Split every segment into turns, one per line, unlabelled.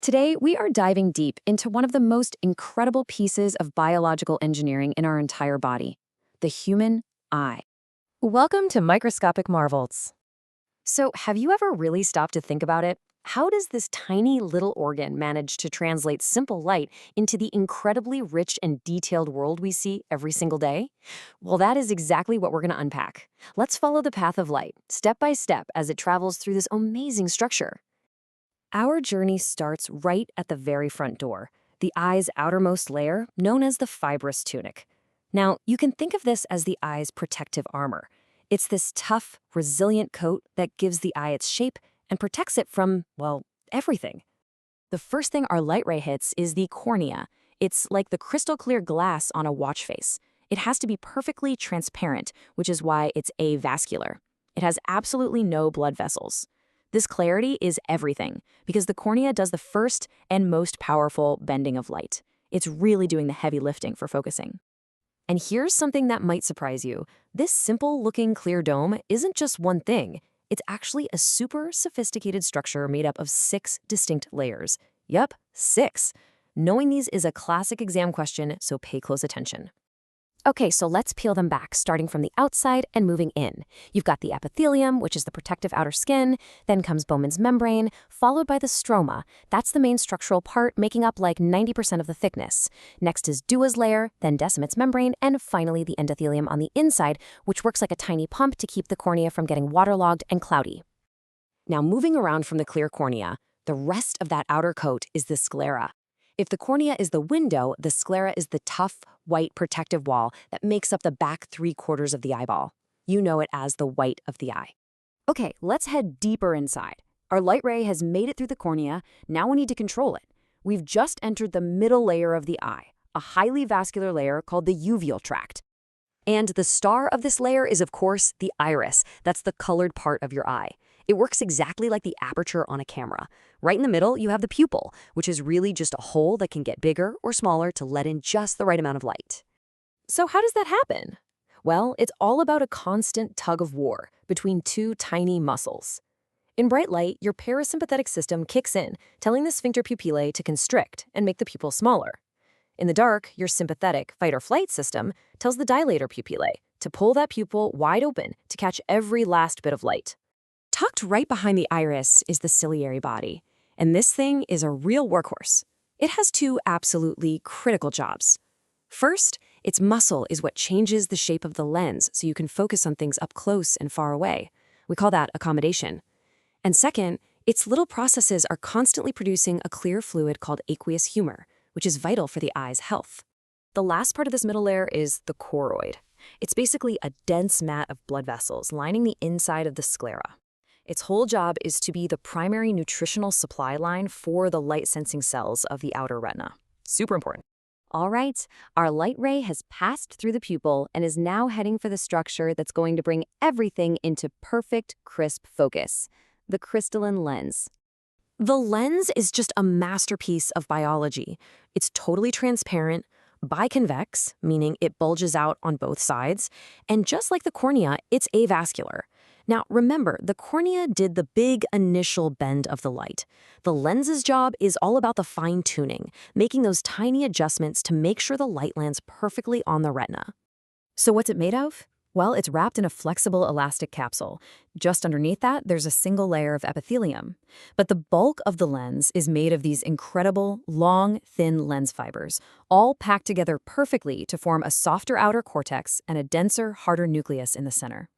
Today, we are diving deep into one of the most incredible pieces of biological engineering in our entire body, the human eye.
Welcome to Microscopic Marvels.
So, have you ever really stopped to think about it? How does this tiny little organ manage to translate simple light into the incredibly rich and detailed world we see every single day? Well, that is exactly what we're going to unpack. Let's follow the path of light, step by step, as it travels through this amazing structure. Our journey starts right at the very front door, the eye's outermost layer, known as the fibrous tunic. Now, you can think of this as the eye's protective armor. It's this tough, resilient coat that gives the eye its shape and protects it from, well, everything. The first thing our light ray hits is the cornea. It's like the crystal clear glass on a watch face. It has to be perfectly transparent, which is why it's avascular. It has absolutely no blood vessels. This clarity is everything, because the cornea does the first and most powerful bending of light. It's really doing the heavy lifting for focusing. And here's something that might surprise you. This simple-looking clear dome isn't just one thing. It's actually a super sophisticated structure made up of 6 distinct layers. Yup, 6. Knowing these is a classic exam question, so pay close attention. Okay, so let's peel them back, starting from the outside and moving in. You've got the epithelium, which is the protective outer skin, then comes Bowman's membrane, followed by the stroma. That's the main structural part, making up like 90% of the thickness. Next is Dua's layer, then Decimett's membrane, and finally the endothelium on the inside, which works like a tiny pump to keep the cornea from getting waterlogged and cloudy. Now, moving around from the clear cornea, the rest of that outer coat is the sclera. If the cornea is the window, the sclera is the tough, white protective wall that makes up the back 3/4 of the eyeball. You know it as the white of the eye. Okay, let's head deeper inside. Our light ray has made it through the cornea. Now we need to control it. We've just entered the middle layer of the eye, a highly vascular layer called the uveal tract. And the star of this layer is, of course, the iris. That's the colored part of your eye. It works exactly like the aperture on a camera. Right in the middle, you have the pupil, which is really just a hole that can get bigger or smaller to let in just the right amount of light. So how does that happen? Well, it's all about a constant tug of war between 2 tiny muscles. In bright light, your parasympathetic system kicks in, telling the sphincter pupillae to constrict and make the pupil smaller. In the dark, your sympathetic fight-or-flight system tells the dilator pupillae to pull that pupil wide open to catch every last bit of light. Tucked right behind the iris is the ciliary body, and this thing is a real workhorse. It has 2 absolutely critical jobs. First, its muscle is what changes the shape of the lens so you can focus on things up close and far away. We call that accommodation. And second, its little processes are constantly producing a clear fluid called aqueous humor, which is vital for the eye's health. The last part of this middle layer is the choroid. It's basically a dense mat of blood vessels lining the inside of the sclera. Its whole job is to be the primary nutritional supply line for the light-sensing cells of the outer retina. Super important. All right, our light ray has passed through the pupil and is now heading for the structure that's going to bring everything into perfect, crisp focus, the crystalline lens. The lens is just a masterpiece of biology. It's totally transparent, biconvex, meaning it bulges out on both sides, and just like the cornea, it's avascular. Now, remember, the cornea did the big initial bend of the light. The lens's job is all about the fine-tuning, making those tiny adjustments to make sure the light lands perfectly on the retina. So what's it made of? Well, it's wrapped in a flexible elastic capsule. Just underneath that, there's a single layer of epithelium. But the bulk of the lens is made of these incredible, long, thin lens fibers, all packed together perfectly to form a softer outer cortex and a denser, harder nucleus in the center.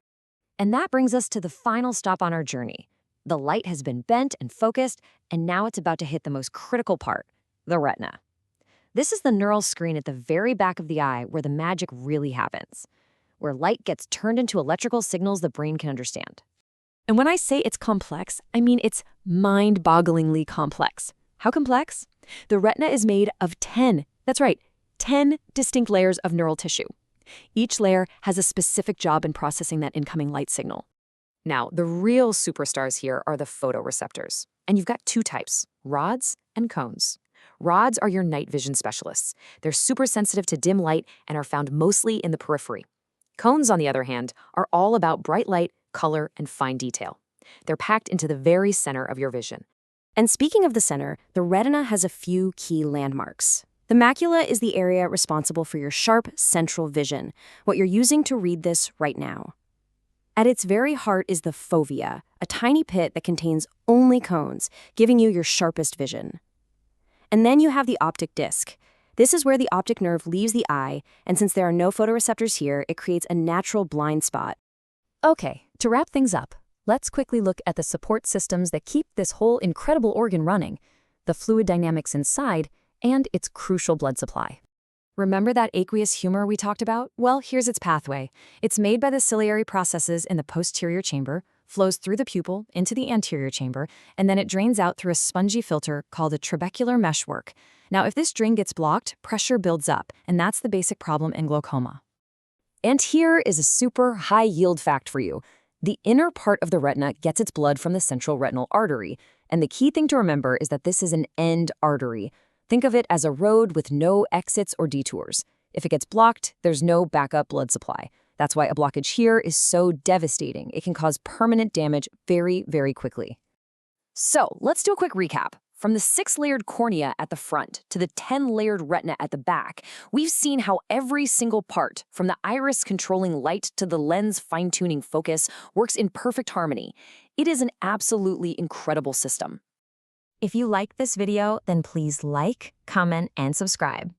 And that brings us to the final stop on our journey. The light has been bent and focused, and now it's about to hit the most critical part, the retina. This is the neural screen at the very back of the eye where the magic really happens, where light gets turned into electrical signals the brain can understand. And when I say it's complex, I mean it's mind-bogglingly complex. How complex? The retina is made of 10, that's right, 10 distinct layers of neural tissue. Each layer has a specific job in processing that incoming light signal. Now, the real superstars here are the photoreceptors. And you've got 2 types, rods and cones. Rods are your night vision specialists. They're super sensitive to dim light and are found mostly in the periphery. Cones, on the other hand, are all about bright light, color, and fine detail. They're packed into the very center of your vision. And speaking of the center, the retina has a few key landmarks. The macula is the area responsible for your sharp central vision, what you're using to read this right now. At its very heart is the fovea, a tiny pit that contains only cones, giving you your sharpest vision. And then you have the optic disc. This is where the optic nerve leaves the eye, and since there are no photoreceptors here, it creates a natural blind spot.
Okay, to wrap things up, let's quickly look at the support systems that keep this whole incredible organ running, the fluid dynamics inside, and its crucial blood supply.
Remember that aqueous humor we talked about? Well, here's its pathway. It's made by the ciliary processes in the posterior chamber, flows through the pupil into the anterior chamber, and then it drains out through a spongy filter called a trabecular meshwork. Now, if this drain gets blocked, pressure builds up, and that's the basic problem in glaucoma. And here is a super high-yield fact for you. The inner part of the retina gets its blood from the central retinal artery, and the key thing to remember is that this is an end artery. Think of it as a road with no exits or detours. If it gets blocked, there's no backup blood supply. That's why a blockage here is so devastating. It can cause permanent damage very, very quickly. So let's do a quick recap. From the 6-layered cornea at the front to the 10-layered retina at the back, we've seen how every single part, from the iris controlling light to the lens fine-tuning focus, works in perfect harmony. It is an absolutely incredible system.
If you liked this video, then please like, comment, and subscribe.